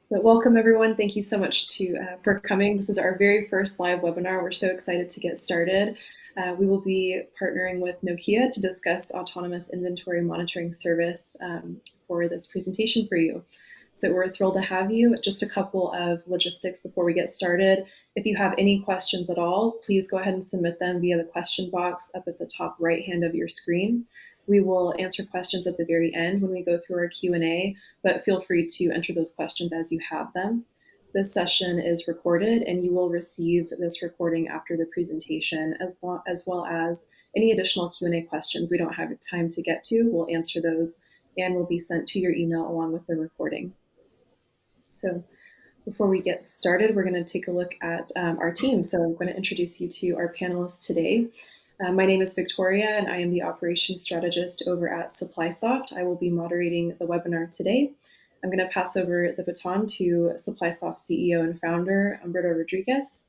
So welcome everyone. Thank you so much for coming. This is our very first live webinar. We're so excited to get started. We will be partnering with Nokia to discuss autonomous inventory monitoring service for this presentation for you. So we're thrilled to have you. Just a couple of logistics before we get started. If you have any questions at all, please go ahead and submit them via the question box up at the top right hand of your screen. We will answer questions at the very end when we go through our Q&A, but feel free to enter those questions as you have them. This session is recorded and you will receive this recording after the presentation as well as any additional Q&A questions we don't have time to get to. We'll answer those and will be sent to your email along with the recording. So before we get started, we're going to take a look at our team. So I'm going to introduce you to our panelists today. My name is Victoria, and I am the operations strategist over at Supplysoft. I will be moderating the webinar today. I'm going to pass over the baton to Supplysoft CEO and founder, Humberto Rodriguez.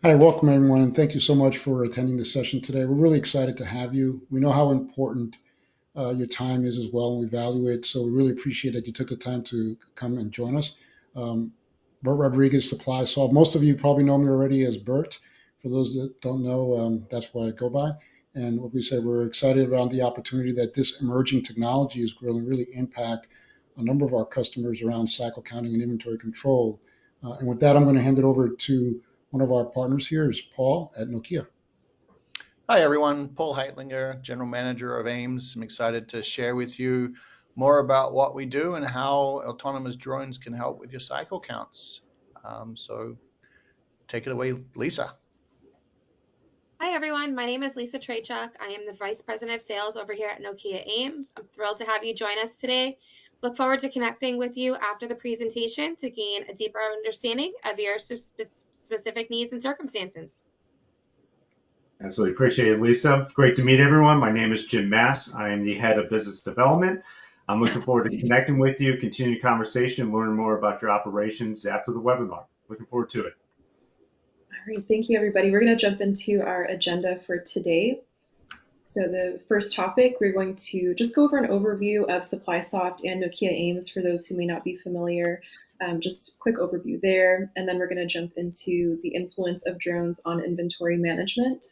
Hi, welcome everyone, and thank you so much for attending this session today. We're really excited to have you. We know how important your time is as well, and we value it. So we really appreciate that you took the time to come and join us. Bert Rodriguez, Supplysoft. Most of you probably know me already as Bert. For those that don't know, that's what I go by. And what we say, we're excited around the opportunity that this emerging technology is going to really impact a number of our customers around cycle counting and inventory control. And with that, I'm going to hand it over to one of our partners here, is Paul at Nokia. Hi, everyone. Paul Heitlinger, General Manager of AIMS. I'm excited to share with you more about what we do and how autonomous drones can help with your cycle counts. So take it away, Lisa. Hi everyone, my name is Lisa Trachuk. I am the Vice President of Sales over here at Nokia AIMS. I'm thrilled to have you join us today. Look forward to connecting with you after the presentation to gain a deeper understanding of your specific needs and circumstances. Absolutely appreciate it, Lisa. Great to meet everyone. My name is Jim Mass. I am the head of business development. I'm looking forward to connecting with you, continuing conversation, learning more about your operations after the webinar. Looking forward to it. All right, thank you, everybody. We're going to jump into our agenda for today. So the first topic, we're going to just go over an overview of Supplysoft and Nokia AIMS for those who may not be familiar. Just a quick overview there. And then we're going to jump into the influence of drones on inventory management.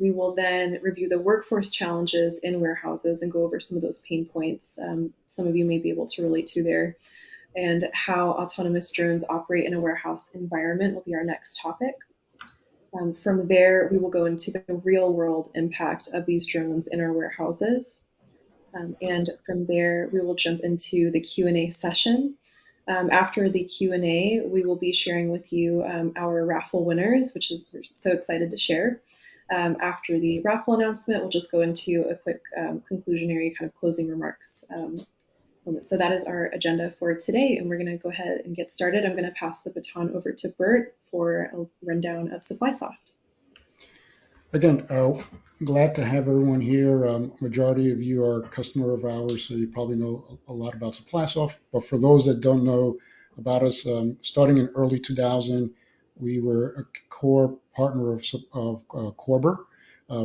We will then review the workforce challenges in warehouses and go over some of those pain points some of you may be able to relate to there. And how autonomous drones operate in a warehouse environment will be our next topic. From there, we will go into the real-world impact of these drones in our warehouses. And from there, we will jump into the Q&A session. After the Q&A, we will be sharing with you our raffle winners, which is we're so excited to share. After the raffle announcement, we'll just go into a quick conclusionary kind of closing remarks. So that is our agenda for today, and we're going to go ahead and get started. I'm going to pass the baton over to Bert for a rundown of Supplysoft. Again, glad to have everyone here. Majority of you are a customer of ours, so you probably know a lot about Supplysoft. But for those that don't know about us, starting in early 2000, we were a core partner of Corber.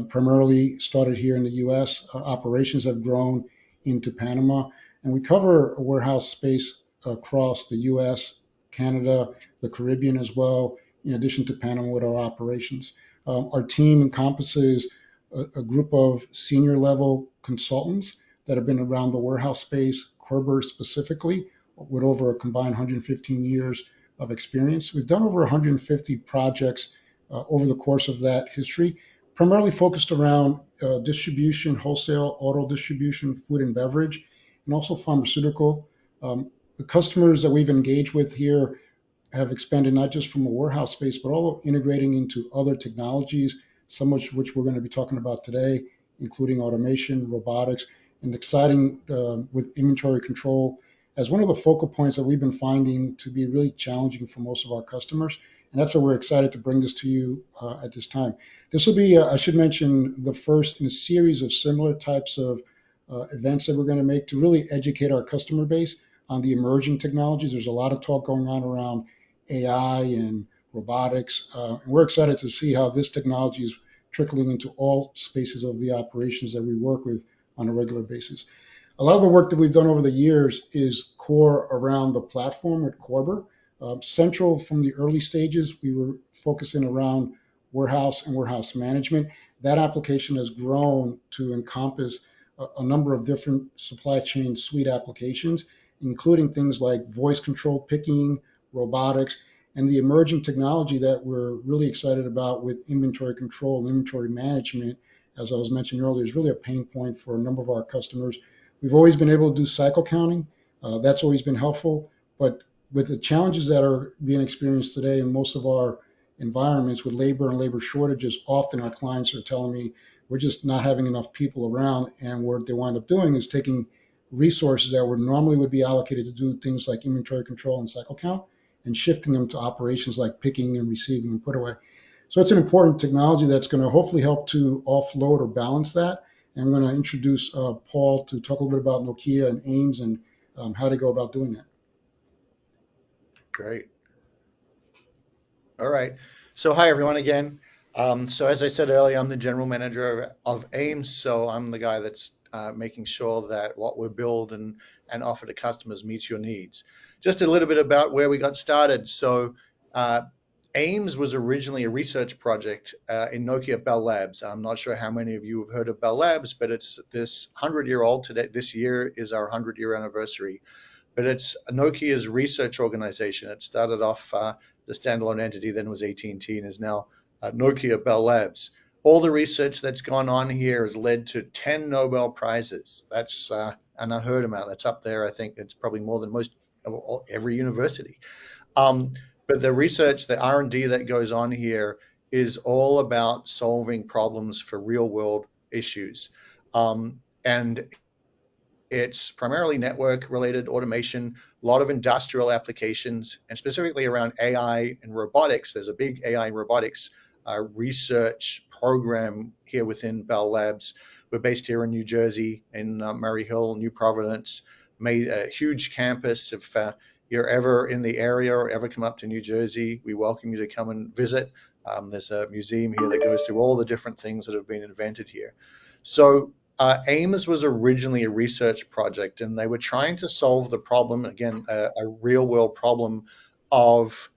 Primarily started here in the U.S. Operations have grown into Panama. And we cover a warehouse space across the U.S., Canada, the Caribbean as well, in addition to Panama with our operations. Our team encompasses a group of senior level consultants that have been around the warehouse space, Corber specifically, with over a combined 115 years of experience. We've done over 150 projects over the course of that history, primarily focused around distribution, wholesale, auto distribution, food and beverage, and also pharmaceutical. The customers that we've engaged with here have expanded not just from a warehouse space, but also integrating into other technologies, some of which we're going to be talking about today, including automation, robotics, and exciting with inventory control as one of the focal points that we've been finding to be really challenging for most of our customers. And that's why we're excited to bring this to you at this time. This will be, I should mention, the first in a series of similar types of events that we're going to make to really educate our customer base on the emerging technologies. There's a lot of talk going on around AI and robotics. And we're excited to see how this technology is trickling into all spaces of the operations that we work with on a regular basis. A lot of the work that we've done over the years is core around the platform with Corber. Central from the early stages, we were focusing around warehouse and warehouse management. That application has grown to encompass a number of different supply chain suite applications, including things like voice controlled picking, robotics, and the emerging technology that we're really excited about with inventory control and inventory management, as I was mentioning earlier, is really a pain point for a number of our customers. We've always been able to do cycle counting. That's always been helpful. But with the challenges that are being experienced today in most of our environments with labor and labor shortages, often our clients are telling me we're just not having enough people around. And what they wind up doing is taking resources that would normally would be allocated to do things like inventory control and cycle count and shifting them to operations like picking and receiving and put away. So it's an important technology that's going to hopefully help to offload or balance that. And I'm going to introduce Paul to talk a little bit about Nokia and AIMS and how to go about doing that. Great. All right. So hi, everyone, again. So as I said earlier, I'm the general manager of AIMS. So I'm the guy that's making sure that what we build and offer to customers meets your needs. Just a little bit about where we got started. So AIMS was originally a research project in Nokia Bell Labs. I'm not sure how many of you have heard of Bell Labs, but it's this 100-year-old today. This year is our 100-year anniversary. But it's Nokia's research organization. It started off the standalone entity, then was AT&T, and is now Nokia Bell Labs. All the research that's gone on here has led to 10 Nobel Prizes. That's an unheard amount. That's up there. I think it's probably more than most every university. But the research, the R&D that goes on here is all about solving problems for real world issues. And it's primarily network related automation, a lot of industrial applications, and specifically around AI and robotics. There's a big AI and robotics research program here within Bell Labs. We're based here in New Jersey, in Murray Hill, New Providence, made a huge campus. If you're ever in the area or ever come up to New Jersey, we welcome you to come and visit. There's a museum here that goes through all the different things that have been invented here. So AIMS was originally a research project, and they were trying to solve the problem, again, a real world problem of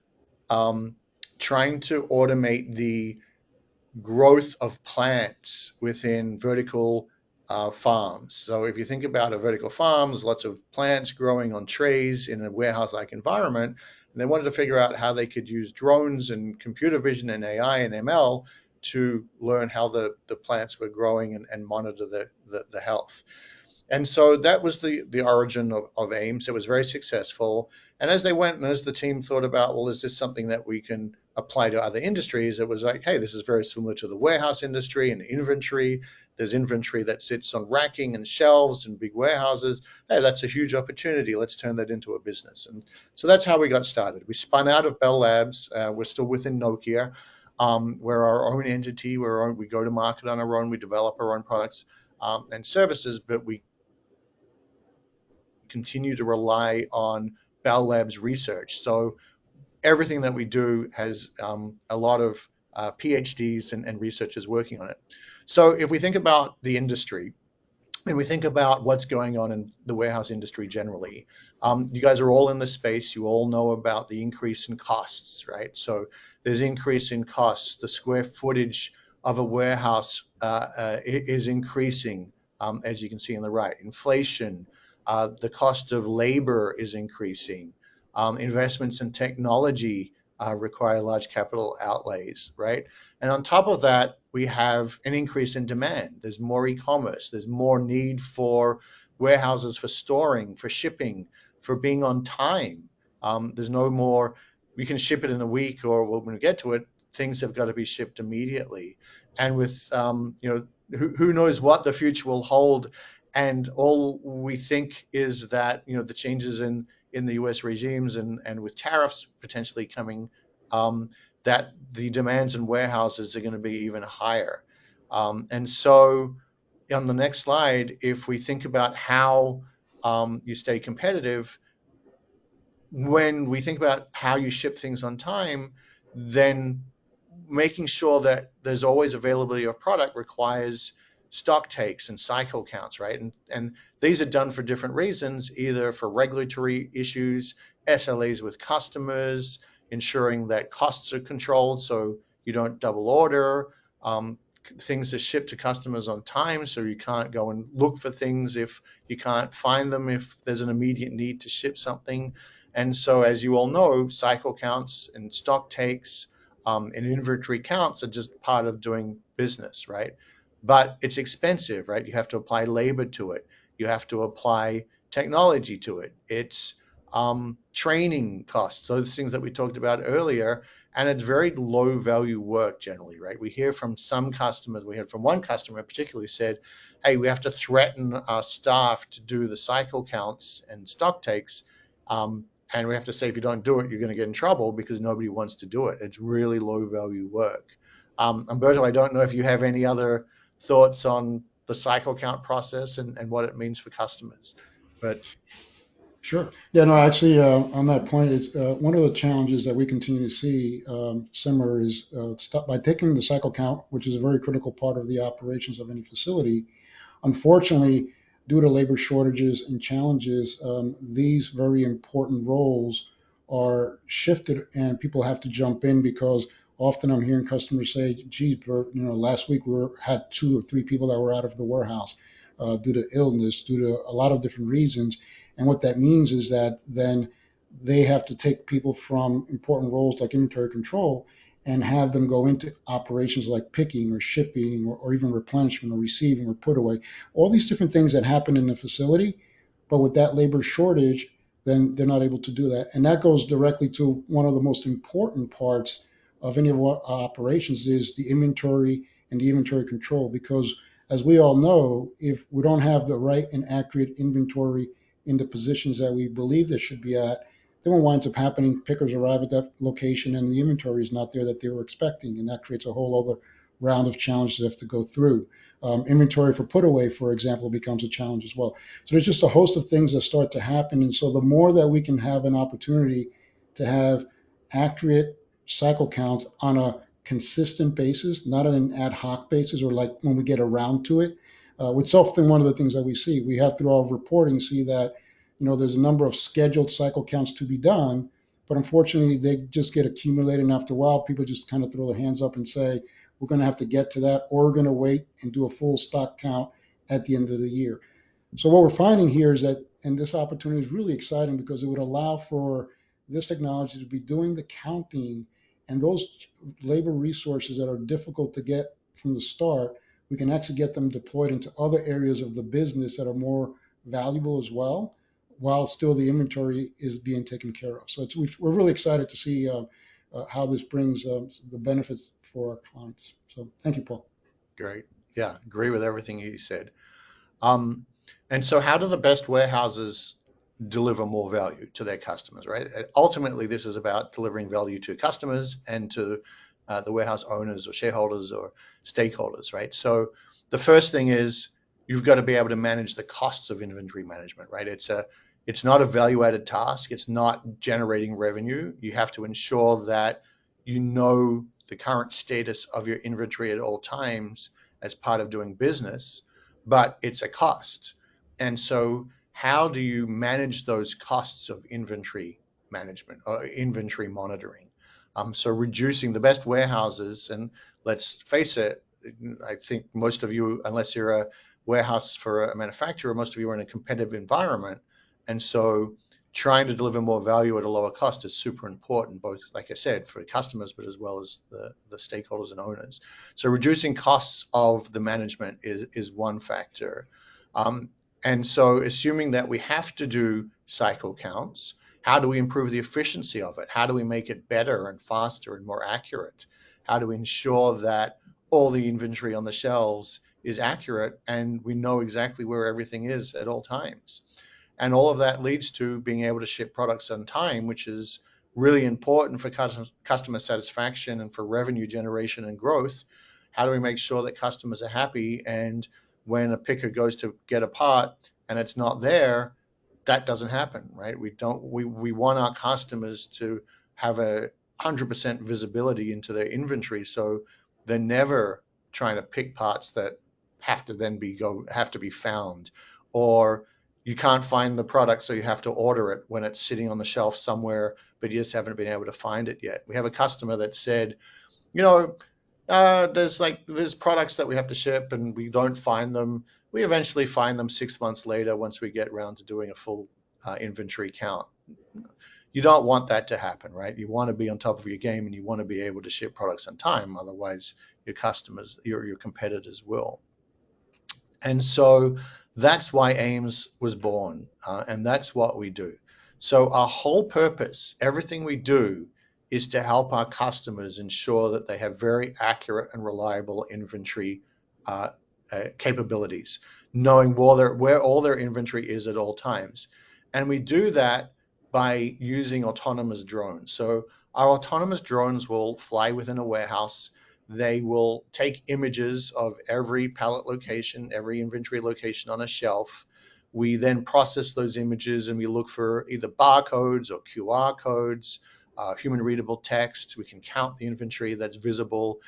trying to automate the growth of plants within vertical farms. So if you think about a vertical farm, there's lots of plants growing on trays in a warehouse-like environment, and they wanted to figure out how they could use drones and computer vision and AI and ML to learn how the plants were growing and monitor the health. And so that was the origin of AIMS. It was very successful. And as they went and as the team thought about, well, is this something that we can apply to other industries? It was like, hey, this is very similar to the warehouse industry and inventory. There's inventory that sits on racking and shelves in big warehouses. Hey, that's a huge opportunity. Let's turn that into a business. And so that's how we got started. We spun out of Bell Labs. We're still within Nokia. We're our own entity. We go to market on our own. We develop our own products and services, but we continue to rely on Bell Labs research. So everything that we do has a lot of PhDs and researchers working on it. So if we think about the industry, and we think about what's going on in the warehouse industry generally, you guys are all in the space. You all know about the increase in costs, right? So there's increase in costs. The square footage of a warehouse is increasing, as you can see on the right. Inflation, the cost of labor is increasing. Investments in technology require large capital outlays, right? And on top of that, we have an increase in demand. There's more e-commerce. There's more need for warehouses for storing, for shipping, for being on time. There's no more, we can ship it in a week, or when we get to it, things have got to be shipped immediately. And with, who knows what the future will hold. And all we think is that, the changes in the US regimes and with tariffs potentially coming, that the demands in warehouses are going to be even higher. And so on the next slide, if we think about how you stay competitive, when we think about how you ship things on time, then making sure that there's always availability of product requires stock takes and cycle counts, right? And these are done for different reasons, either for regulatory issues, SLAs with customers, ensuring that costs are controlled so you don't double order, things are shipped to customers on time, so you can't go and look for things if you can't find them, if there's an immediate need to ship something. And so, as you all know, cycle counts and stock takes and inventory counts are just part of doing business, right? But it's expensive, right? You have to apply labor to it. You have to apply technology to it. It's training costs, those things that we talked about earlier, and it's very low value work generally, right? We hear from some customers, we heard from one customer particularly said, hey, we have to threaten our staff to do the cycle counts and stock takes. And we have to say, if you don't do it, you're going to get in trouble because nobody wants to do it. It's really low value work. Humberto, I don't know if you have any other thoughts on the cycle count process and what it means for customers, but Sure. Yeah, no, actually, on that point, it's one of the challenges that we continue to see similar is by taking the cycle count, which is a very critical part of the operations of any facility. Unfortunately, due to labor shortages and challenges, these very important roles are shifted, and people have to jump in because often I'm hearing customers say, "Gee, last week had 2 or 3 people that were out of the warehouse due to illness, due to a lot of different reasons." And what that means is that then they have to take people from important roles like inventory control and have them go into operations like picking or shipping or even replenishment or receiving or put away, all these different things that happen in the facility. But with that labor shortage, then they're not able to do that. And that goes directly to one of the most important parts of any of our operations is the inventory and the inventory control. Because as we all know, if we don't have the right and accurate inventory in the positions that we believe they should be at, then what winds up happening, pickers arrive at that location and the inventory is not there that they were expecting. And that creates a whole other round of challenges they have to go through. Inventory for put away, for example, becomes a challenge as well. So there's just a host of things that start to happen. And so the more that we can have an opportunity to have accurate cycle counts on a consistent basis, not on an ad hoc basis or like when we get around to it, which is often one of the things that we see. We have through our reporting see that there's a number of scheduled cycle counts to be done, but unfortunately they just get accumulated. And after a while, people just kind of throw their hands up and say, we're going to have to get to that, or we're going to wait and do a full stock count at the end of the year. So what we're finding here is that, and this opportunity is really exciting because it would allow for this technology to be doing the counting, and those labor resources that are difficult to get from the start, we can actually get them deployed into other areas of the business that are more valuable as well, while still the inventory is being taken care of. So we're really excited to see how this brings the benefits for our clients. So thank you, Paul. great. Yeah, agree with everything you said. And so how do the best warehouses deliver more value to their customers, right? Ultimately, this is about delivering value to customers and to the warehouse owners or shareholders or stakeholders, right? So the first thing is you've got to be able to manage the costs of inventory management, right? It's not a value-added task. It's not generating revenue. You have to ensure that you know the current status of your inventory at all times as part of doing business, but it's a cost. And so how do you manage those costs of inventory management or inventory monitoring? So reducing the best warehouses, and let's face it, I think most of you, unless you're a warehouse for a manufacturer, most of you are in a competitive environment. And so trying to deliver more value at a lower cost is super important, both, like I said, for customers, but as well as the stakeholders and owners. So reducing costs of the management is one factor. And so assuming that we have to do cycle counts, how do we improve the efficiency of it? How do we make it better and faster and more accurate? How do we ensure that all the inventory on the shelves is accurate and we know exactly where everything is at all times? And all of that leads to being able to ship products on time, which is really important for customer satisfaction and for revenue generation and growth. How do we make sure that customers are happy, and when a picker goes to get a part and it's not there, that doesn't happen, right? We want our customers to have 100% visibility into their inventory, so they're never trying to pick parts that have to be found, or you can't find the product, so you have to order it when it's sitting on the shelf somewhere, but you just haven't been able to find it yet. We have a customer that said, there's products that we have to ship and we don't find them. We eventually find them 6 months later once we get around to doing a full inventory count. You don't want that to happen, right? You want to be on top of your game and you want to be able to ship products on time. Otherwise, your competitors will. And so that's why AIMS was born, and that's what we do. So our whole purpose, everything we do, is to help our customers ensure that they have very accurate and reliable inventory capabilities, knowing where all their inventory is at all times. And we do that by using autonomous drones. So our autonomous drones will fly within a warehouse. They will take images of every pallet location, every inventory location on a shelf. We then process those images and we look for either barcodes or QR codes, human readable text. We can count the inventory that's visible.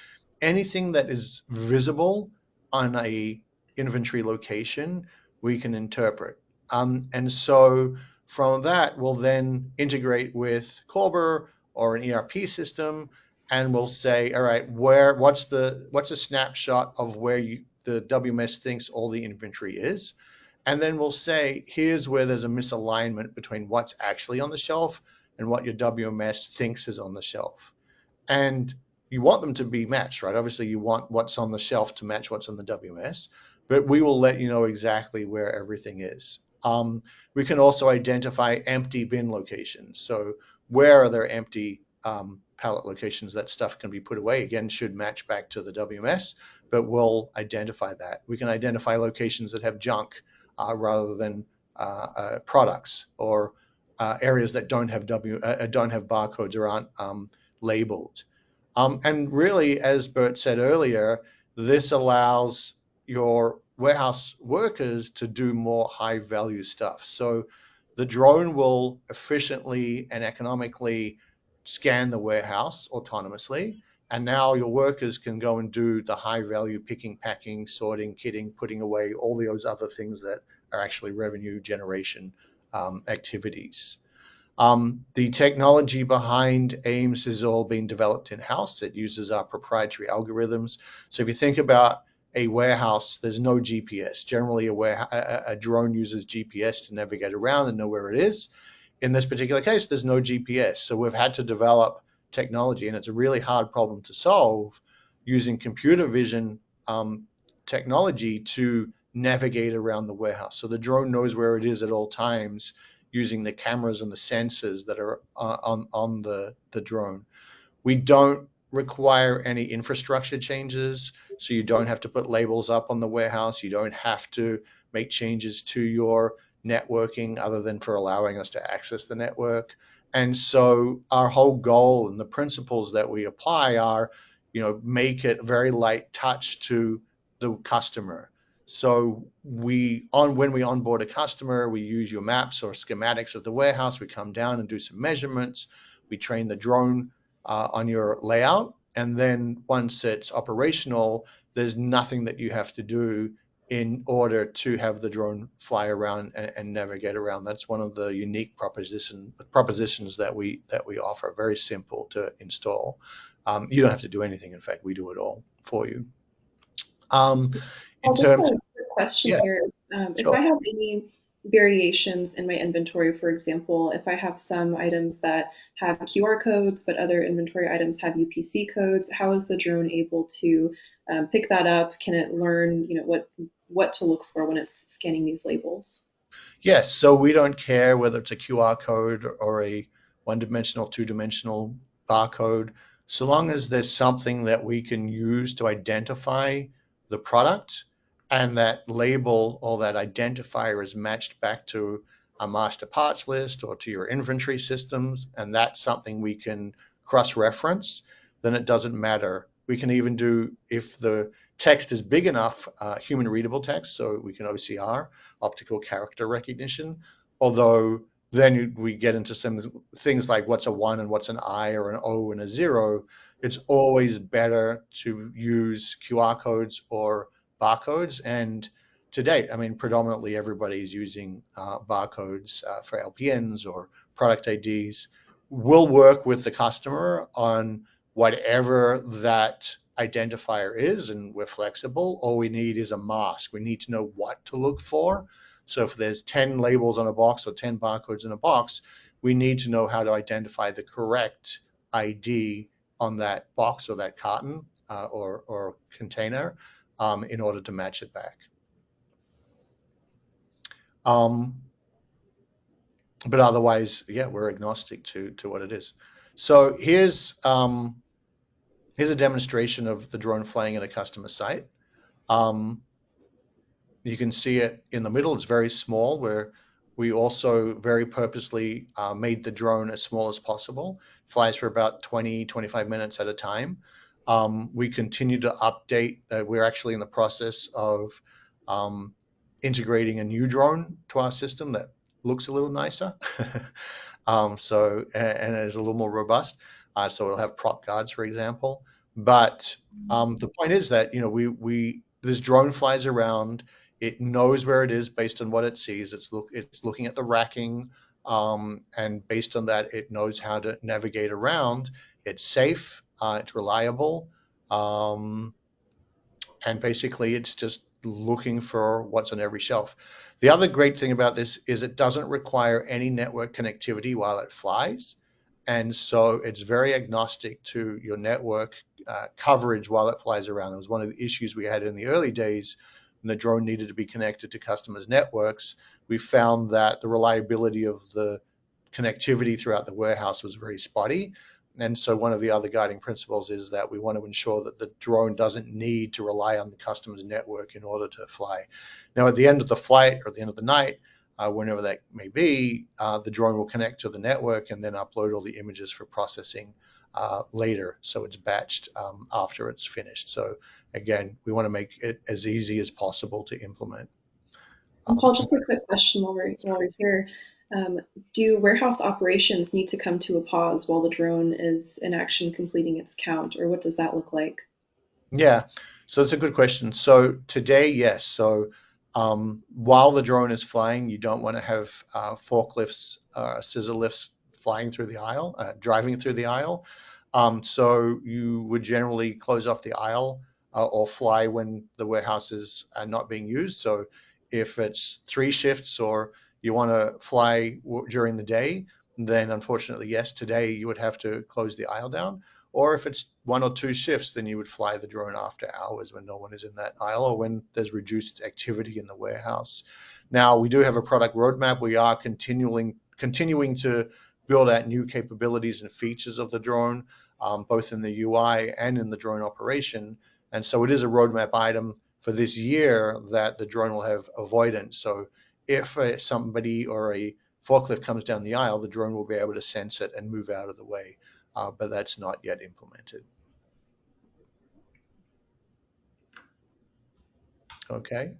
Anything that is visible on a inventory location, we can interpret. And so from that, we'll then integrate with Corber or an ERP system, and we'll say, all right, what's a snapshot of where the WMS thinks all the inventory is, and then we'll say, here's where there's a misalignment between what's actually on the shelf and what your WMS thinks is on the shelf. And you want them to be matched, right? Obviously, you want what's on the shelf to match what's on the WMS, but we will let you know exactly where everything is. We can also identify empty bin locations. So where are there empty pallet locations that stuff can be put away? Again, should match back to the WMS, but we'll identify that. We can identify locations that have junk rather than products, or areas that don't have barcodes or aren't labeled. And really, as Bert said earlier, this allows your warehouse workers to do more high value stuff. So the drone will efficiently and economically scan the warehouse autonomously. And now your workers can go and do the high value picking, packing, sorting, kitting, putting away, all those other things that are actually revenue generation activities. The technology behind AIMS has all been developed in-house. It uses our proprietary algorithms. So if you think about a warehouse, there's no GPS. Generally, a drone uses GPS to navigate around and know where it is. In this particular case, there's no GPS. So we've had to develop technology, and it's a really hard problem to solve, using computer vision technology to navigate around the warehouse. So the drone knows where it is at all times, using the cameras and the sensors that are on the drone. We don't require any infrastructure changes, so you don't have to put labels up on the warehouse. You don't have to make changes to your networking other than for allowing us to access the network. And so our whole goal and the principles that we apply are, make it very light touch to the customer. So when we onboard a customer, we use your maps or schematics of the warehouse. We come down and do some measurements. We train the drone on your layout. And then once it's operational, there's nothing that you have to do in order to have the drone fly around and navigate around. That's one of the unique propositions that we offer. Very simple to install. You don't have to do anything. In fact, we do it all for you. Just a quick question here. Sure. If I have any variations in my inventory, for example, if I have some items that have QR codes, but other inventory items have UPC codes, how is the drone able to pick that up? Can it learn, what to look for when it's scanning these labels? Yes, so we don't care whether it's a QR code or a one-dimensional, two-dimensional barcode, so long as there's something that we can use to identify the product, and that label or that identifier is matched back to a master parts list or to your inventory systems, and that's something we can cross-reference, then it doesn't matter. We can even do, if the text is big enough, human readable text, so we can OCR, optical character recognition, although then we get into some things like what's a 1 and what's an I or an O and a 0. It's always better to use QR codes or barcodes. And to date, I mean, predominantly everybody is using barcodes for LPNs or product IDs. We'll work with the customer on whatever that identifier is, and we're flexible. All we need is a mask. We need to know what to look for. So if there's 10 labels on a box or 10 barcodes in a box, we need to know how to identify the correct ID on that box or that carton or container in order to match it back. But otherwise, yeah, we're agnostic to what it is. So here's a demonstration of the drone flying at a customer site. You can see it in the middle. It's very small, where we also very purposely made the drone as small as possible. Flies for about 20, 25 minutes at a time. We continue to update. We're actually in the process of integrating a new drone to our system that looks a little nicer. And is a little more robust. So it'll have prop guards, for example. But the point is that, this drone flies around. It knows where it is based on what it sees. It's looking at the racking, and based on that, it knows how to navigate around. It's safe. It's reliable. And basically, it's just looking for what's on every shelf. The other great thing about this is it doesn't require any network connectivity while it flies. And so it's very agnostic to your network coverage while it flies around. It was one of the issues we had in the early days when the drone needed to be connected to customers' networks. We found that the reliability of the connectivity throughout the warehouse was very spotty. And so one of the other guiding principles is that we want to ensure that the drone doesn't need to rely on the customer's network in order to fly. Now, at the end of the flight or at the end of the night, whenever that may be, the drone will connect to the network and then upload all the images for processing later. So it's batched after it's finished. So again, we want to make it as easy as possible to implement. And Paul, just a quick question while we're here. Do warehouse operations need to come to a pause while the drone is in action completing its count, or what does that look like? Yeah, so it's a good question. So today, yes. So while the drone is flying, you don't want to have forklifts, scissor lifts flying through the aisle, driving through the aisle. So you would generally close off the aisle or fly when the warehouse is not being used. So if it's 3 shifts or you want to fly during the day, then unfortunately, yes, today you would have to close the aisle down. Or if it's 1 or 2 shifts, then you would fly the drone after hours when no one is in that aisle or when there's reduced activity in the warehouse. Now, we do have a product roadmap. We are continuing to build out new capabilities and features of the drone, both in the UI and in the drone operation. And so it is a roadmap item for this year that the drone will have avoidance. So if somebody or a forklift comes down the aisle, the drone will be able to sense it and move out of the way. But that's not yet implemented. Okay.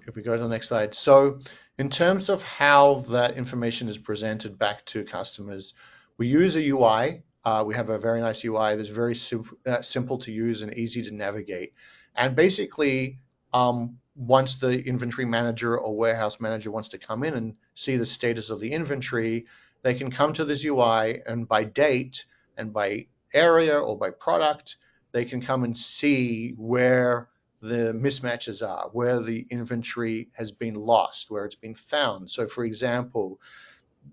If we go to the next slide. So in terms of how that information is presented back to customers, we use a UI. We have a very nice UI that's very simple to use and easy to navigate. And basically, once the inventory manager or warehouse manager wants to come in and see the status of the inventory, they can come to this UI, and by date and by area or by product, they can come and see where the mismatches are, where the inventory has been lost, where it's been found. So for example,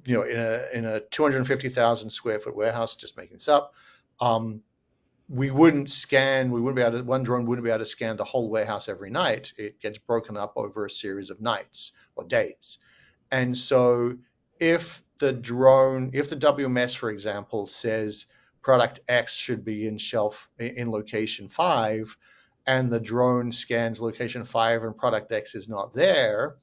in a 250,000 square foot warehouse, just making this up, one drone wouldn't be able to scan the whole warehouse every night. It gets broken up over a series of nights or days. And so if the WMS, for example, says product X should be in location 5, and the drone scans location 5 and product X is not there,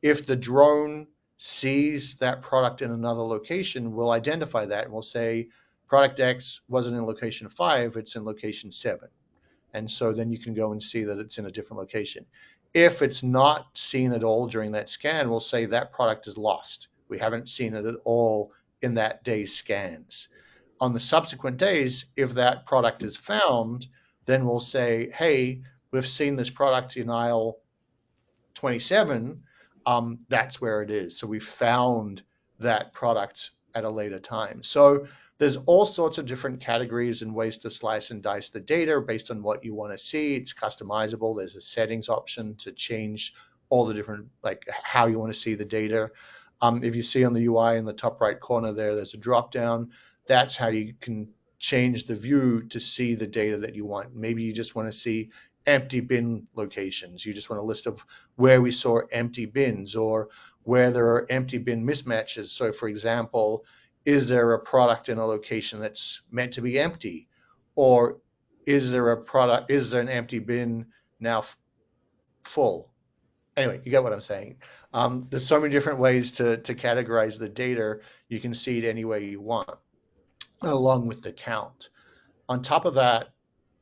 if the drone sees that product in another location, we'll identify that and we'll say product X wasn't in location 5, it's in location 7. And so then you can go and see that it's in a different location. If it's not seen at all during that scan, we'll say that product is lost. We haven't seen it at all in that day's scans. On the subsequent days, if that product is found, then we'll say, hey, we've seen this product in aisle 27, that's where it is. So we found that product at a later time. So there's all sorts of different categories and ways to slice and dice the data based on what you want to see. It's customizable. There's a settings option to change all the different, like how you want to see the data. If you see on the UI in the top right corner there, there's a drop down. That's how you can change the view to see the data that you want. Maybe you just want to see empty bin locations. You just want a list of where we saw empty bins or where there are empty bin mismatches. So for example, is there a product in a location that's meant to be empty? Or is there an empty bin now full? Anyway, you get what I'm saying. There's so many different ways to categorize the data. You can see it any way you want, along with the count. On top of that,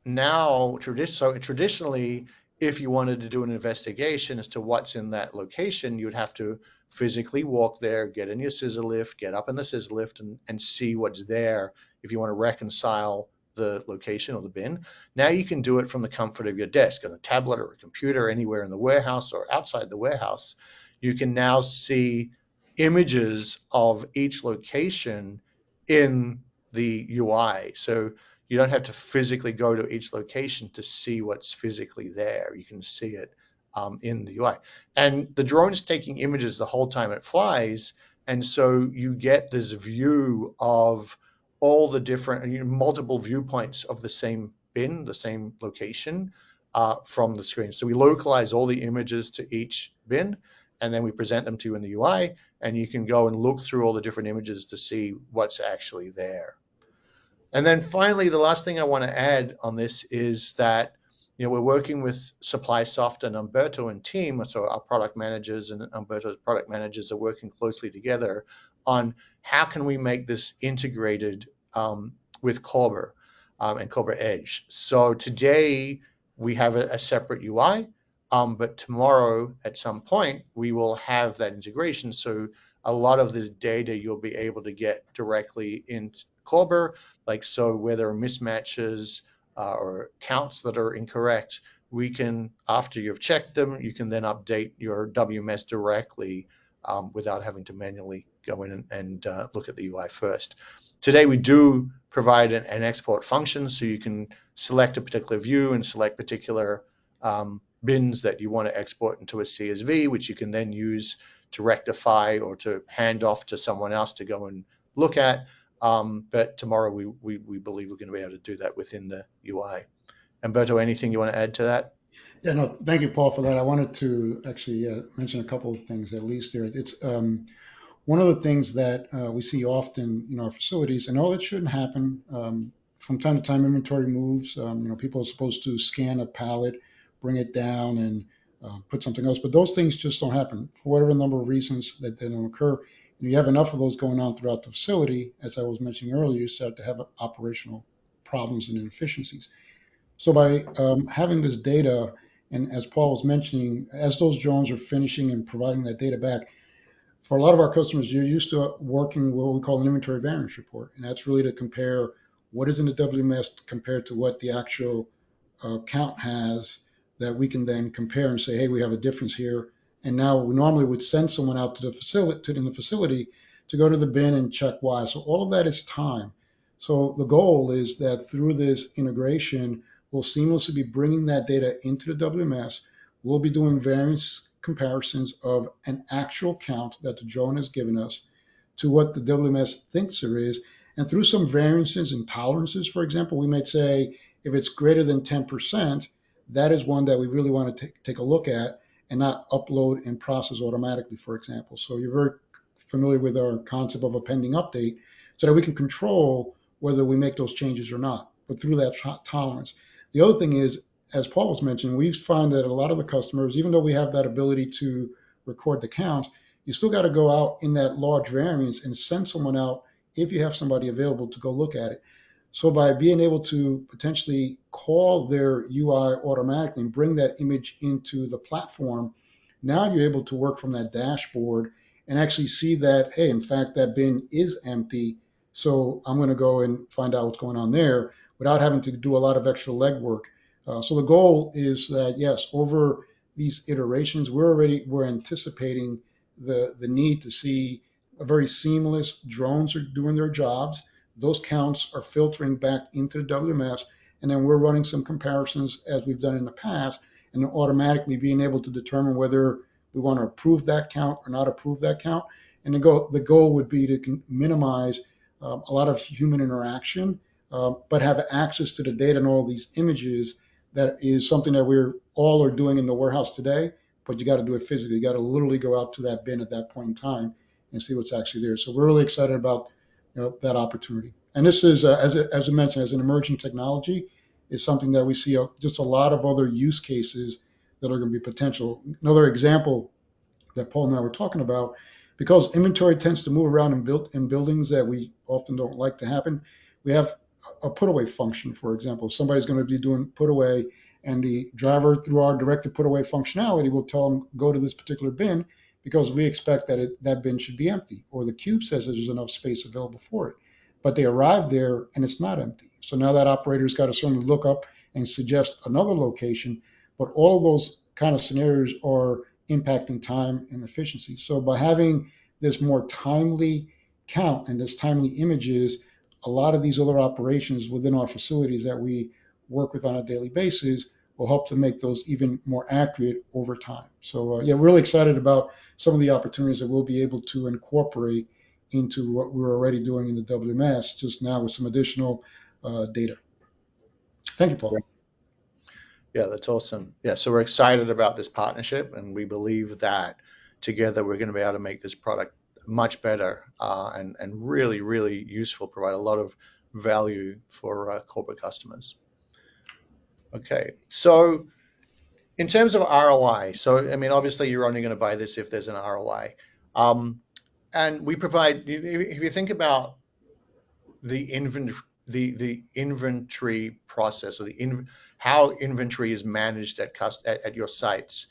now traditionally, if you wanted to do an investigation as to what's in that location, you'd have to physically walk there, get in your scissor lift, get up in the scissor lift, and see what's there if you want to reconcile the location or the bin. Now you can do it from the comfort of your desk on a tablet or a computer anywhere in the warehouse or outside the warehouse. You can now see images of each location in the UI. So you don't have to physically go to each location to see what's physically there. You can see it in the UI. And the drone's taking images the whole time it flies. And so you get this view of all the different, multiple viewpoints of the same bin, the same location from the screen. So we localize all the images to each bin, and then we present them to you in the UI, and you can go and look through all the different images to see what's actually there. And then finally, the last thing I want to add on this is that we're working with Supplysoft and Humberto and team, so our product managers and Humberto's product managers are working closely together on how can we make this integrated with Cobra and Cobra Edge. So today we have a separate UI, but tomorrow at some point we will have that integration. So a lot of this data you'll be able to get directly into Cobra, like so where there are mismatches or counts that are incorrect, we can, after you've checked them, you can then update your WMS directly without having to manually go in and look at the UI first. Today we do provide an export function, so you can select a particular view and select particular bins that you want to export into a CSV, which you can then use to rectify or to hand off to someone else to go and look at. But tomorrow we believe we're going to be able to do that within the UI. Humberto, anything you want to add to that? Yeah, no, thank you, Paul, for that. I wanted to actually mention a couple of things at least there. It's one of the things that we see often in our facilities, and all that shouldn't happen. From time to time, inventory moves. People are supposed to scan a pallet, bring it down, and put something else. But those things just don't happen for whatever number of reasons that they don't occur. And you have enough of those going on throughout the facility, as I was mentioning earlier, you start to have operational problems and inefficiencies. So by having this data, and as Paul was mentioning, as those drones are finishing and providing that data back, for a lot of our customers, you're used to working what we call an inventory variance report. And that's really to compare what is in the WMS compared to what the actual count has, that we can then compare and say, hey, we have a difference here. And now we normally would send someone out to the facility to go to the bin and check why. So all of that is time. So the goal is that through this integration, we'll seamlessly be bringing that data into the WMS. We'll be doing variance comparisons of an actual count that the drone has given us to what the WMS thinks there is. And through some variances and tolerances, for example, we might say if it's greater than 10%, that is one that we really want to take a look at and not upload and process automatically, for example. So you're very familiar with our concept of a pending update so that we can control whether we make those changes or not, but through that tolerance. The other thing is, as Paul was mentioning, we find that a lot of the customers, even though we have that ability to record the count, you still got to go out in that large variance and send someone out if you have somebody available to go look at it. So by being able to potentially call their UI automatically and bring that image into the platform, now you're able to work from that dashboard and actually see that, hey, in fact, that bin is empty. So I'm going to go and find out what's going on there without having to do a lot of extra legwork. So the goal is that, yes, over these iterations, we're anticipating the need to see a very seamless drones are doing their jobs. Those counts are filtering back into the WMS, and then we're running some comparisons as we've done in the past, and automatically being able to determine whether we want to approve that count or not approve that count. And the goal would be to minimize a lot of human interaction, but have access to the data and all these images. That is something that we're all are doing in the warehouse today, but you got to do it physically. You got to literally go out to that bin at that point in time and see what's actually there. So we're really excited about that opportunity. And this is, as I mentioned, as an emerging technology, is something that we see just a lot of other use cases that are going to be potential. Another example that Paul and I were talking about, because inventory tends to move around in buildings that we often don't like to happen, we have a put away function, for example. Somebody's going to be doing put away, and the driver, through our directed put away functionality, will tell them go to this particular bin because we expect that bin should be empty, or the cube says that there's enough space available for it. But they arrive there and it's not empty. So now that operator's got to certainly look up and suggest another location. But all of those kind of scenarios are impacting time and efficiency. So by having this more timely count and this timely images, a lot of these other operations within our facilities that we work with on a daily basis will help to make those even more accurate over time. So yeah, we're really excited about some of the opportunities that we'll be able to incorporate into what we're already doing in the WMS, just now with some additional data. Thank you, Paul. Yeah, that's awesome. Yeah, so we're excited about this partnership, and we believe that together we're going to be able to make this product much better and really, really useful, provide a lot of value for corporate customers. Okay, so in terms of ROI, so I mean, obviously you're only going to buy this if there's an ROI. And we provide, if you think about the inventory process, or how inventory is managed at your sites,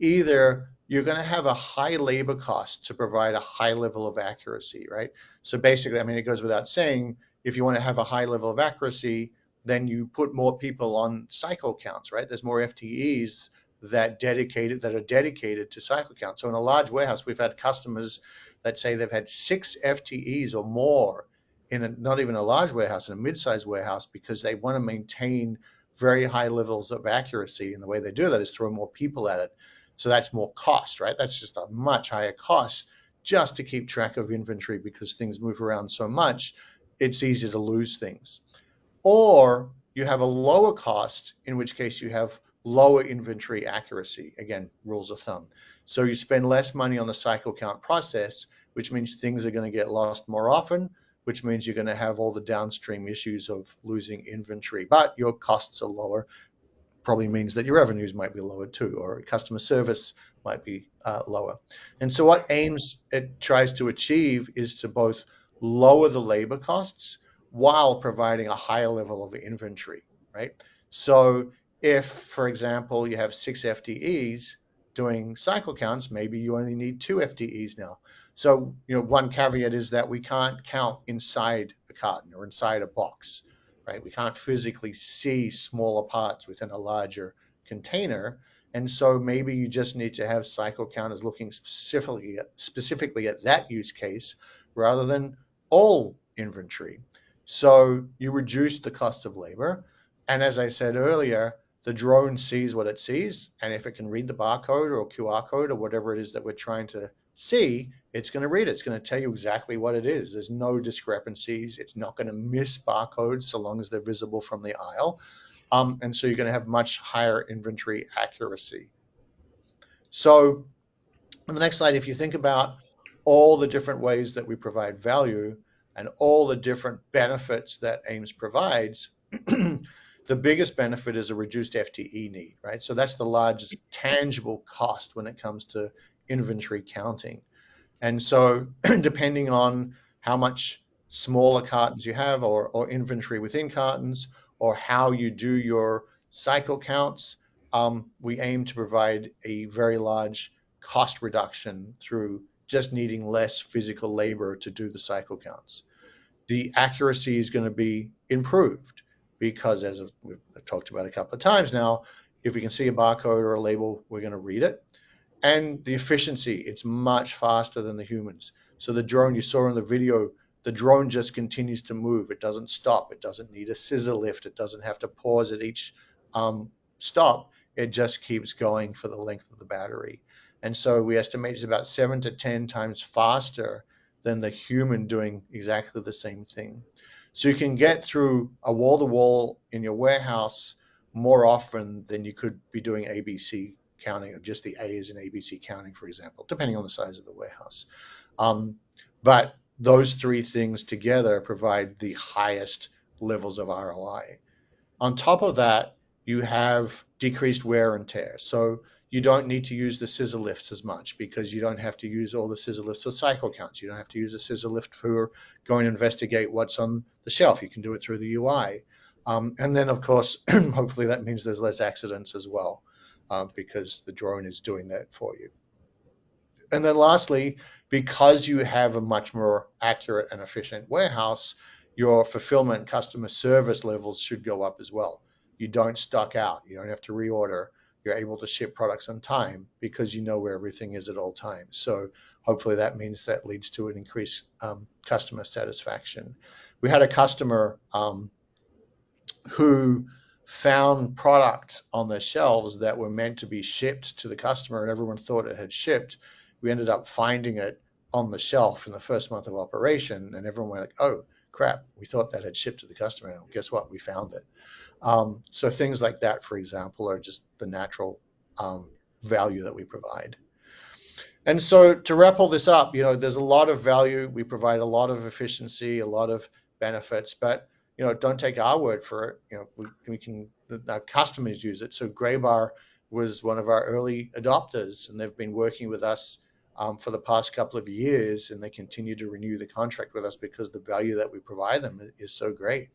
either you're going to have a high labor cost to provide a high level of accuracy, right? So basically, I mean, it goes without saying, if you want to have a high level of accuracy, then you put more people on cycle counts, right? There's more FTEs that are dedicated to cycle counts. So in a large warehouse, we've had customers that say they've had 6 FTEs or more in not even a large warehouse, in a mid-sized warehouse, because they want to maintain very high levels of accuracy. And the way they do that is throw more people at it. So that's more cost, right? That's just a much higher cost just to keep track of inventory, because things move around so much, it's easy to lose things. Or you have a lower cost, in which case you have lower inventory accuracy. Again, rules of thumb. So you spend less money on the cycle count process, which means things are going to get lost more often, which means you're going to have all the downstream issues of losing inventory, but your costs are lower. Probably means that your revenues might be lower too, or customer service might be lower. And so what AIMS it tries to achieve is to both lower the labor costs while providing a higher level of inventory, right? So if, for example, you have 6 FTEs doing cycle counts, maybe you only need 2 FTEs now. So, one caveat is that we can't count inside a carton or inside a box, right? We can't physically see smaller parts within a larger container. And so maybe you just need to have cycle counters looking specifically at that use case rather than all inventory. So you reduce the cost of labor. And as I said earlier, the drone sees what it sees. And if it can read the barcode or QR code or whatever it is that we're trying to see, it's going to read it. It's going to tell you exactly what it is. There's no discrepancies. It's not going to miss barcodes so long as they're visible from the aisle. And so you're going to have much higher inventory accuracy. So on the next slide, if you think about all the different ways that we provide value and all the different benefits that AIMS provides, the biggest benefit is a reduced FTE need, right? So that's the largest tangible cost when it comes to inventory counting. And so depending on how much smaller cartons you have, or inventory within cartons, or how you do your cycle counts, we aim to provide a very large cost reduction through just needing less physical labor to do the cycle counts. The accuracy is going to be improved because as I've talked about a couple of times now, if we can see a barcode or a label, we're going to read it. And the efficiency, it's much faster than the humans. So the drone you saw in the video, the drone just continues to move. It doesn't stop. It doesn't need a scissor lift. It doesn't have to pause at each stop. It just keeps going for the length of the battery. And so we estimate it's about 7 to 10 times faster than the human doing exactly the same thing. So you can get through a wall-to-wall in your warehouse more often than you could be doing ABC counting, or just the A's in ABC counting, for example, depending on the size of the warehouse. But those three things together provide the highest levels of ROI. On top of that, you have decreased wear and tear. So you don't need to use the scissor lifts as much because you don't have to use all the scissor lifts for cycle counts. You don't have to use a scissor lift for going to investigate what's on the shelf. You can do it through the UI. And then, of course, hopefully that means there's less accidents as well because the drone is doing that for you. And then lastly, because you have a much more accurate and efficient warehouse, your fulfillment and customer service levels should go up as well. You don't stock out. You don't have to reorder. You're able to ship products on time because you know where everything is at all times. So hopefully that means that leads to an increased customer satisfaction. We had a customer who found products on their shelves that were meant to be shipped to the customer and everyone thought it had shipped. We ended up finding it on the shelf in the first month of operation and everyone went like, oh crap, we thought that had shipped to the customer. And guess what? We found it. So things like that, for example, are just the natural value that we provide. And so to wrap all this up, there's a lot of value. We provide a lot of efficiency, a lot of benefits, but don't take our word for it. We can, our customers use it. So Graybar was one of our early adopters, and they've been working with us for the past couple of years, and they continue to renew the contract with us because the value that we provide them is so great.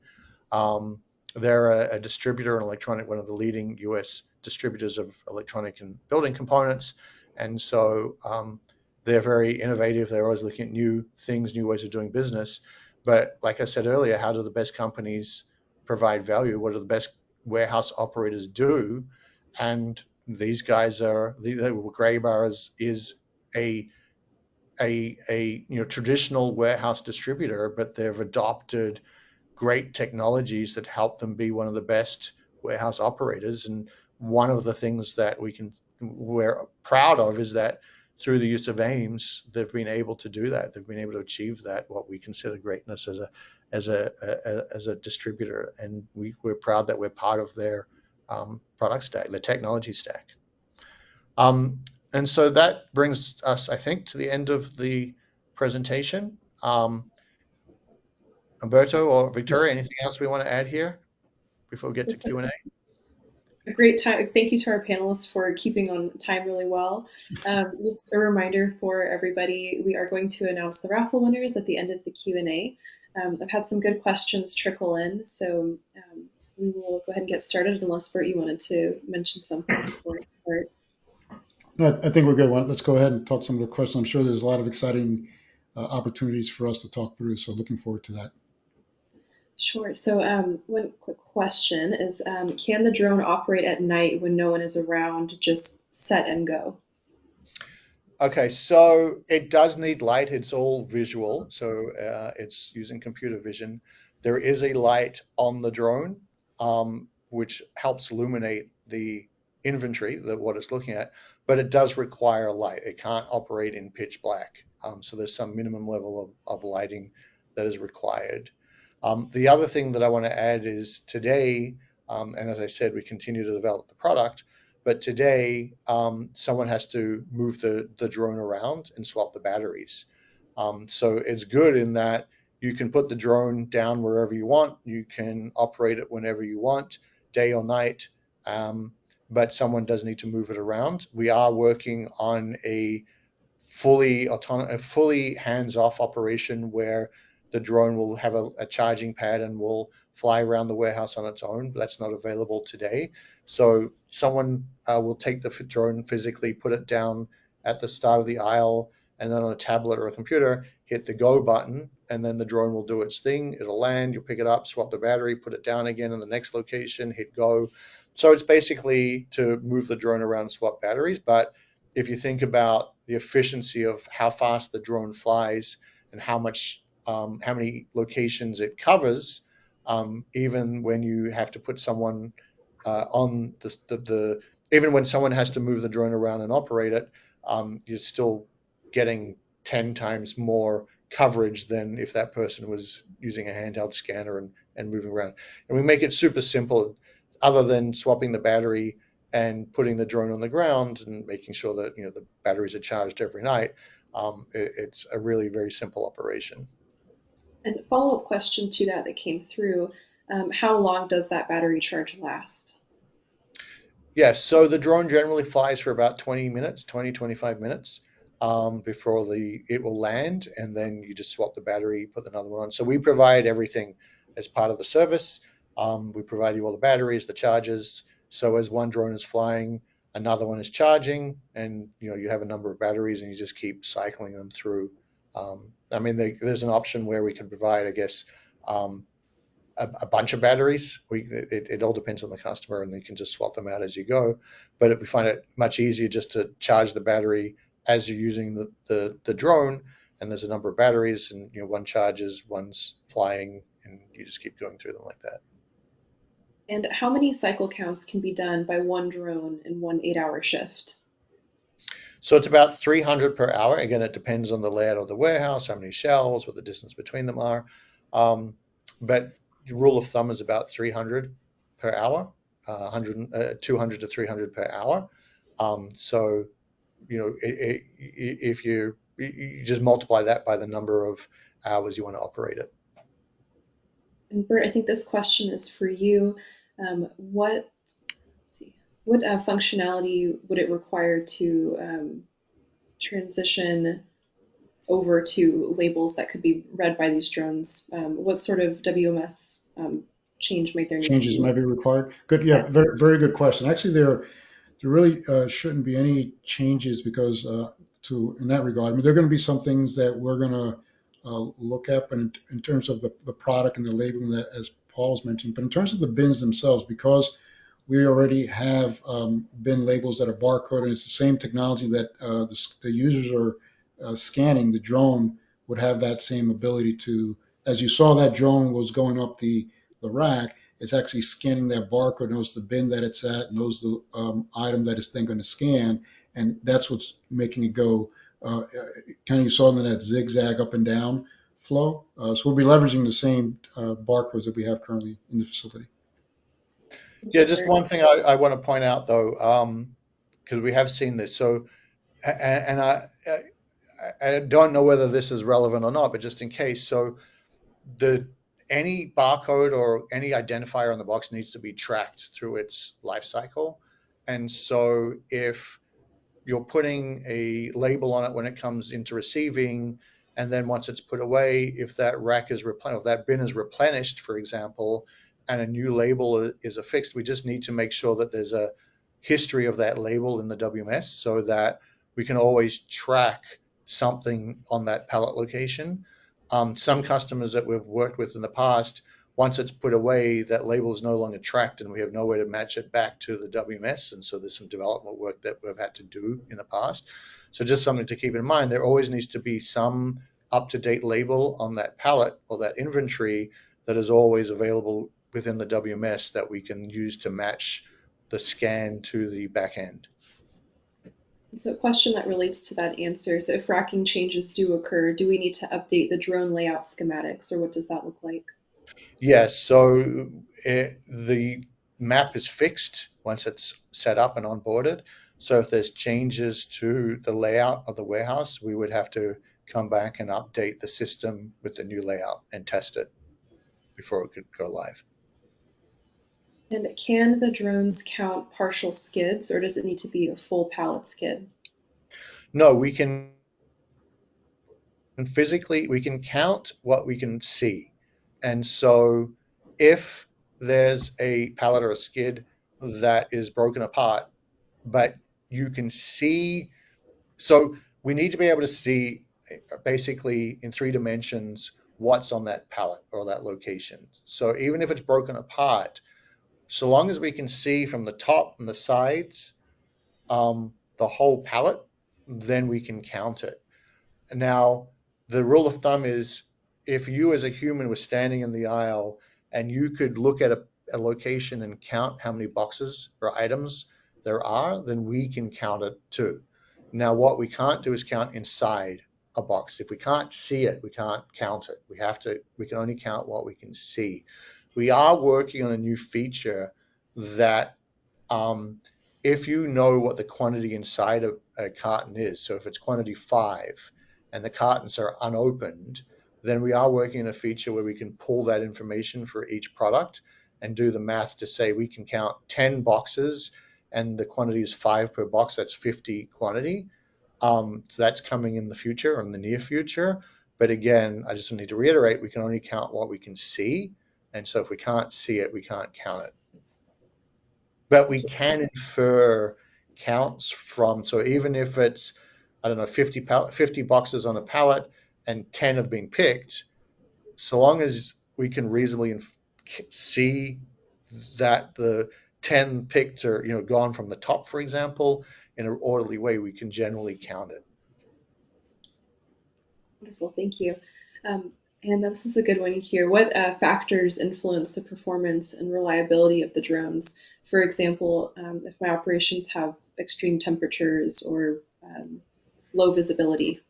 They're a distributor in electronic, one of the leading US distributors of electronic and building components. And so they're very innovative. They're always looking at new things, new ways of doing business. But like I said earlier, how do the best companies provide value? What do the best warehouse operators do? And these guys are, Graybar is a traditional warehouse distributor, but they've adopted great technologies that help them be one of the best warehouse operators. And one of the things that we're proud of is that through the use of AIMS, they've been able to do that. They've been able to achieve that, what we consider greatness as a distributor. And we're proud that we're part of their product stack, the technology stack. And so that brings us, I think, to the end of the presentation. Humberto or Victoria, anything else we want to add here before we get to Q&A? A great time. Thank you to our panelists for keeping on time really well. Just a reminder for everybody, we are going to announce the raffle winners at the end of the Q&A. I've had some good questions trickle in, so we will go ahead and get started unless, Bert, you wanted to mention something before I start. No, I think we're good. Let's go ahead and talk some of the questions. I'm sure there's a lot of exciting opportunities for us to talk through, so looking forward to that. Sure. So one quick question is, can the drone operate at night when no one is around, just set and go? Okay, so it does need light. It's all visual, so it's using computer vision. There is a light on the drone, which helps illuminate the inventory, what it's looking at, but it does require light. It can't operate in pitch black. So there's some minimum level of lighting that is required. The other thing that I want to add is today, and as I said, we continue to develop the product, but today someone has to move the drone around and swap the batteries. So it's good in that you can put the drone down wherever you want. You can operate it whenever you want, day or night, but someone does need to move it around. We are working on a fully autonomous, fully hands-off operation where the drone will have a charging pad and will fly around the warehouse on its own, but that's not available today. So someone will take the drone physically, put it down at the start of the aisle, and then on a tablet or a computer, hit the go button, and then the drone will do its thing. It'll land, you'll pick it up, swap the battery, put it down again in the next location, hit go. So it's basically to move the drone around and swap batteries. But if you think about the efficiency of how fast the drone flies and how many locations it covers, even when you have to put someone on even when someone has to move the drone around and operate it, you're still getting 10 times more coverage than if that person was using a handheld scanner and moving around. And we make it super simple, other than swapping the battery and putting the drone on the ground and making sure that the batteries are charged every night. It's a really very simple operation. And follow-up question to that came through, how long does that battery charge last? Yes, so the drone generally flies for about 25 minutes before it will land, and then you just swap the battery, put another one on. So we provide everything as part of the service. We provide you all the batteries, the chargers. So as one drone is flying, another one is charging, and you have a number of batteries, and you just keep cycling them through. There's an option where we can provide, I guess, a bunch of batteries. It all depends on the customer, and you can just swap them out as you go. But we find it much easier just to charge the battery as you're using the drone, and there's a number of batteries, and one charges, one's flying, and you just keep going through them like that. And how many cycle counts can be done by one drone in one 8-hour shift? So it's about 300 per hour. Again, it depends on the layout of the warehouse, how many shelves, what the distance between them are. But the rule of thumb is about 300 per hour, 200 to 300 per hour. So, if you just multiply that by the number of hours you want to operate it. And Bert, I think this question is for you. What functionality would it require to transition over to labels that could be read by these drones? What sort of WMS change might there need to be? Changes might be required. Good, yeah, very, very good question. Actually, there really shouldn't be any changes because in that regard, there are going to be some things that we're going to look at, but in terms of the product and the labeling, that as Paul's mentioned, but in terms of the bins themselves, because we already have bin labels that are barcoded, and it's the same technology that the users are scanning. The drone would have that same ability to, as you saw, that drone was going up the rack. It's actually scanning that barcode, knows the bin that it's at, knows the item that it's then going to scan, and that's what's making it go. Kind of you saw in that zigzag up and down flow. So we'll be leveraging the same barcodes that we have currently in the facility. Yeah, just one thing I want to point out though, because we have seen this. So, and I don't know whether this is relevant or not, but just in case. So any barcode or any identifier on the box needs to be tracked through its life cycle. And so if you're putting a label on it when it comes into receiving, and then once it's put away, if that rack is replenished, if that bin is replenished, for example, and a new label is affixed, we just need to make sure that there's a history of that label in the WMS so that we can always track something on that pallet location. Some customers that we've worked with in the past, once it's put away, that label is no longer tracked and we have no way to match it back to the WMS. And so there's some development work that we've had to do in the past. So just something to keep in mind, there always needs to be some up-to-date label on that pallet or that inventory that is always available within the WMS that we can use to match the scan to the back end. So a question that relates to that answer. So if racking changes do occur, do we need to update the drone layout schematics, or what does that look like? Yes, so the map is fixed once it's set up and onboarded. So if there's changes to the layout of the warehouse, we would have to come back and update the system with the new layout and test it before it could go live. And can the drones count partial skids, or does it need to be a full pallet skid? No, we can count what we can see. And so if there's a pallet or a skid that is broken apart, but you can see, so we need to be able to see basically in 3 dimensions what's on that pallet or that location. So even if it's broken apart, so long as we can see from the top and the sides the whole pallet, then we can count it. Now, the rule of thumb is if you as a human were standing in the aisle and you could look at a location and count how many boxes or items there are, then we can count it too. Now, what we can't do is count inside a box. If we can't see it, we can't count it. We can only count what we can see. We are working on a new feature that if you know what the quantity inside a carton is, so if it's quantity 5 and the cartons are unopened, then we are working on a feature where we can pull that information for each product and do the math to say we can count 10 boxes and the quantity is 5 per box, that's 50 quantity. So that's coming in the future, or in the near future. But again, I just need to reiterate, we can only count what we can see. And so if we can't see it, we can't count it. But we can infer counts from, so even if it's, I don't know, 50 boxes on a pallet and 10 have been picked, so long as we can reasonably see that the 10 picked are, gone from the top, for example, in an orderly way, we can generally count it. Wonderful, thank you. And this is a good one here. What factors influence the performance and reliability of the drones? For example, if my operations have extreme temperatures or low visibility.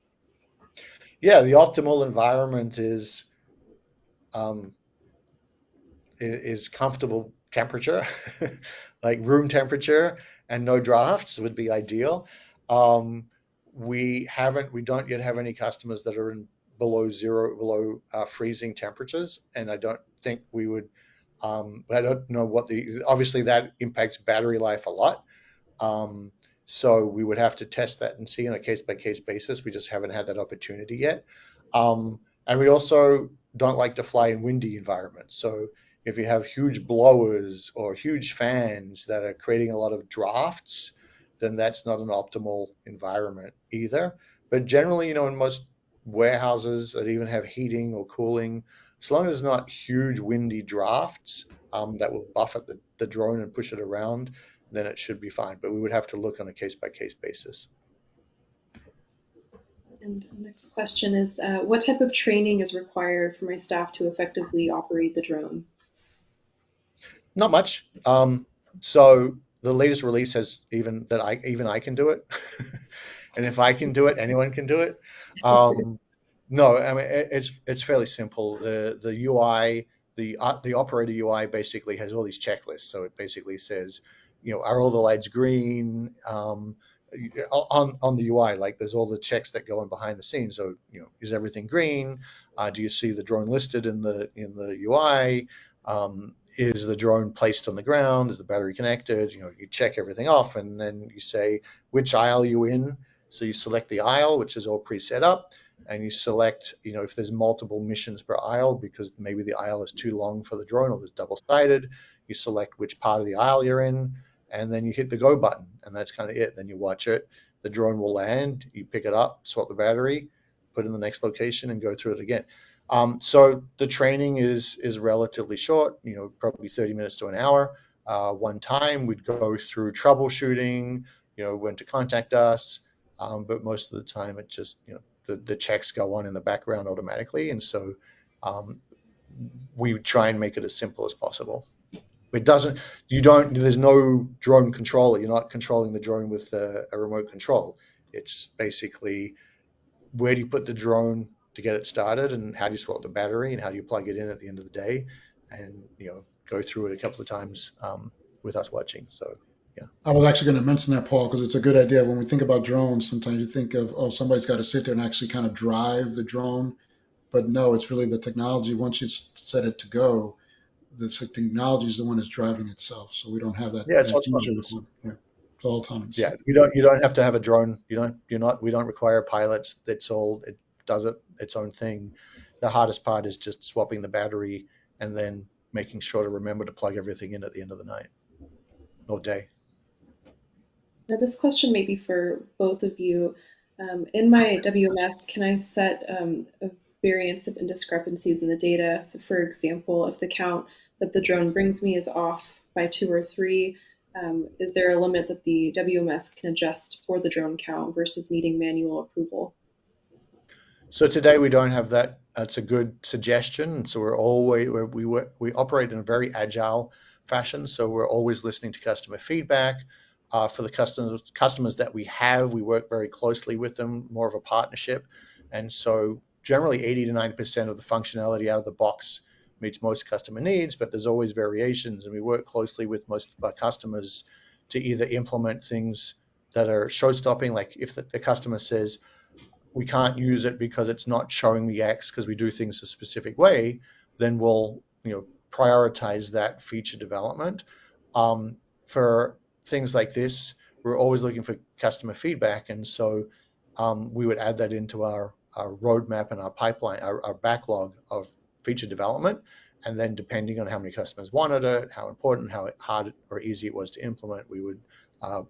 Yeah, the optimal environment is comfortable temperature, like room temperature, and no drafts would be ideal. We don't yet have any customers that are in below freezing temperatures, and I don't think we would. I don't know obviously that impacts battery life a lot. So we would have to test that and see on a case-by-case basis. We just haven't had that opportunity yet. And we also don't like to fly in windy environments. So if you have huge blowers or huge fans that are creating a lot of drafts, then that's not an optimal environment either. But generally, in most warehouses that even have heating or cooling, as long as it's not huge windy drafts that will buffet the drone and push it around, then it should be fine. But we would have to look on a case-by-case basis. And the next question is, what type of training is required for my staff to effectively operate the drone? Not much. So the latest release has even I can do it, and if I can do it, anyone can do it. No, I mean it's fairly simple. The UI, the operator UI basically has all these checklists. So it basically says, are all the lights green? On the UI, like there's all the checks that go on behind the scenes. So is everything green? Do you see the drone listed in the UI? Is the drone placed on the ground? Is the battery connected? You check everything off, and then you say which aisle you in. So you select the aisle, which is all pre-set up, and you select, if there's multiple missions per aisle, because maybe the aisle is too long for the drone or it's double-sided, you select which part of the aisle you're in, and then you hit the go button, and that's kind of it. Then you watch it. The drone will land, you pick it up, swap the battery, put it in the next location, and go through it again. So the training is relatively short, probably 30 minutes to an hour. One time we'd go through troubleshooting, when to contact us, but most of the time it just, the checks go on in the background automatically, and so we try and make it as simple as possible. There's no drone controller. You're not controlling the drone with a remote control. It's basically, where do you put the drone to get it started, and how do you swap the battery, and how do you plug it in at the end of the day, and go through it a couple of times with us watching. So yeah. I was actually going to mention that, Paul, because it's a good idea. When we think about drones, sometimes you think of, oh, somebody's got to sit there and actually kind of drive the drone. But no, it's really the technology. Once you set it to go, the technology is the one that's driving itself. So we don't have that, Yeah, it's that user autonomous. requirement. Yeah, it's all autonomous. Yeah, you don't have to have a drone. We don't require pilots. It does its own thing. The hardest part is just swapping the battery and then making sure to remember to plug everything in at the end of the night or day. Now, this question may be for both of you. In my WMS, can I set a variance of indiscrepancies in the data? So for example, if the count that the drone brings me is off by 2 or 3, is there a limit that the WMS can adjust for the drone count versus needing manual approval? So today we don't have that. That's a good suggestion. So we operate in a very agile fashion. So we're always listening to customer feedback. For the customers that we have, we work very closely with them, more of a partnership. And so generally 80 to 90% of the functionality out of the box meets most customer needs, but there's always variations. And we work closely with most of our customers to either implement things that are show-stopping, like if the customer says, we can't use it because it's not showing me X because we do things a specific way, then we'll prioritize that feature development. For things like this, we're always looking for customer feedback, and so we would add that into our roadmap and our pipeline, our backlog of feature development. And then depending on how many customers wanted it, how important, how hard or easy it was to implement, we would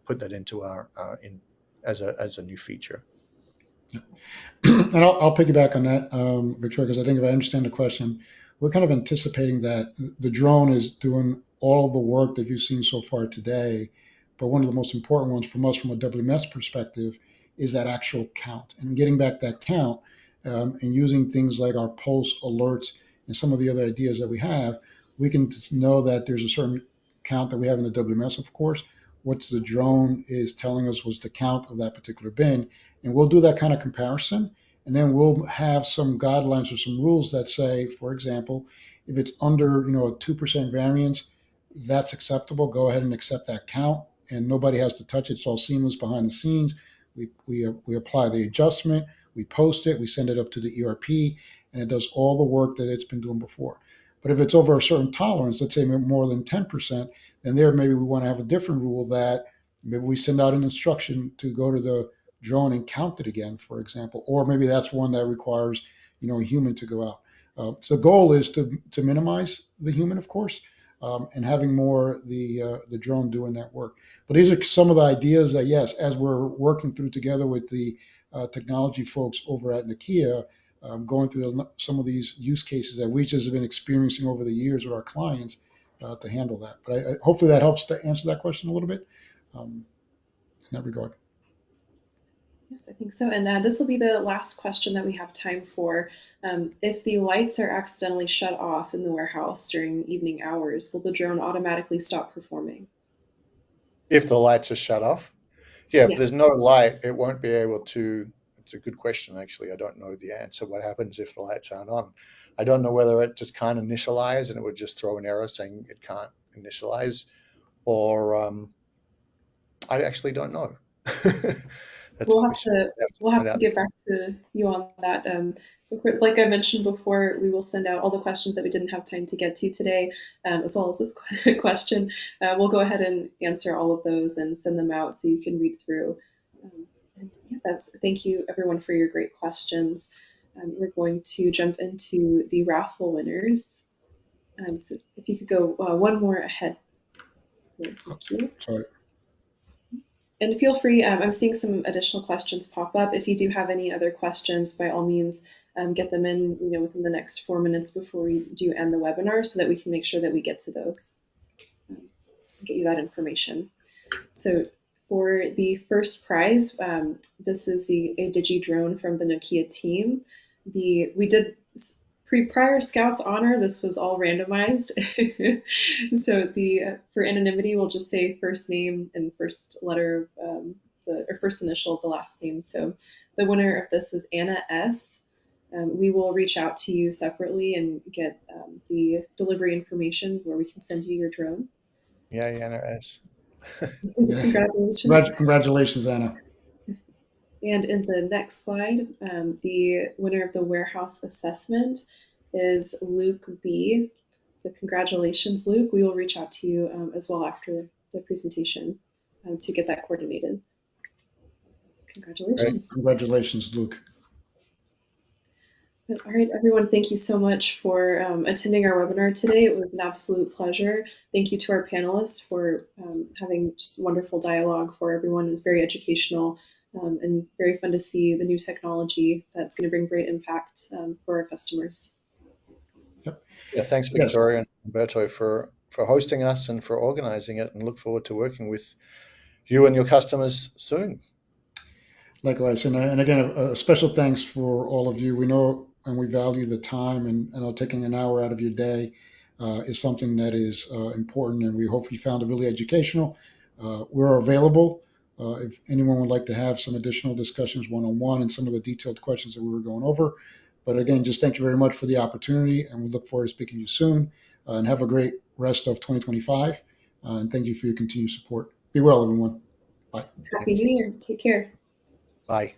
put that into our as a new feature. And I'll piggyback on that, Victoria, because I think if I understand the question, we're kind of anticipating that the drone is doing all the work that you've seen so far today. But one of the most important ones from us, from a WMS perspective, is that actual count and getting back that count and using things like our pulse alerts and some of the other ideas that we have. We can just know that there's a certain count that we have in the WMS, of course. What the drone is telling us was the count of that particular bin. And we'll do that kind of comparison. And then we'll have some guidelines or some rules that say, for example, if it's under a 2% variance, that's acceptable. Go ahead and accept that count, and nobody has to touch it. It's all seamless behind the scenes. We apply the adjustment, we post it, we send it up to the ERP, and it does all the work that it's been doing before. But if it's over a certain tolerance, let's say more than 10%, then there maybe we want to have a different rule that maybe we send out an instruction to go to the drone and count it again, for example, or maybe that's one that requires a human to go out. So the goal is to minimize the human, of course, and having more the drone doing that work. But these are some of the ideas that, yes, as we're working through together with the technology folks over at Nokia, going through some of these use cases that we just have been experiencing over the years with our clients to handle that. But hopefully that helps to answer that question a little bit in that regard. Yes, I think so. And this will be the last question that we have time for. If the lights are accidentally shut off in the warehouse during evening hours, will the drone automatically stop performing? If the lights are shut off? Yeah, if Yeah. there's no light, it won't be able to. It's a good question, actually. I don't know the answer. What happens if the lights aren't on? I don't know whether it just can't initialize and it would just throw an error saying it can't initialize, or I actually don't know. That's a We'll have question to we have to we'll have find to out. get back to you on that. Of course, like I mentioned before, we will send out all the questions that we didn't have time to get to today, as well as this question. We'll go ahead and answer all of those and send them out so you can read through. And yeah, thank you everyone for your great questions. We're going to jump into the raffle winners. So if you could go one more ahead. Thank you. Sorry. And feel free, I'm seeing some additional questions pop up. If you do have any other questions, by all means, get them in within the next 4 minutes before we do end the webinar so that we can make sure that we get to those, get you that information. So for the first prize, this is a Digi drone from the Nokia team. We did prior Scouts honor, this was all randomized. So for anonymity, we'll just say first name and first letter of or first initial of the last name. So the winner of this was Anna S. We will reach out to you separately and get the delivery information where we can send you your drone. Yeah, Anna S. Yeah. Congratulations. Congratulations, Anna. And in the next slide, the winner of the warehouse assessment is Luke B. So congratulations, Luke. We will reach out to you as well after the presentation to get that coordinated. Congratulations. Congratulations, Luke. All right, everyone, thank you so much for attending our webinar today. It was an absolute pleasure. Thank you to our panelists for having just wonderful dialogue for everyone. It was very educational and very fun to see the new technology that's going to bring great impact for our customers. Yeah, thanks, Yes. Victoria and Humberto, for hosting us and for organizing it, and look forward to working with you and your customers soon. Likewise, and again, a special thanks for all of you. We know and we value the time, and taking an hour out of your day is something that is important, and we hope you found it really educational. We're available if anyone would like to have some additional discussions one-on-one and some of the detailed questions that we were going over. But again, just thank you very much for the opportunity, and we look forward to speaking to you soon. And have a great rest of 2025. And thank you for your continued support. Be well, everyone. Bye. Happy New Year. Take care. Bye.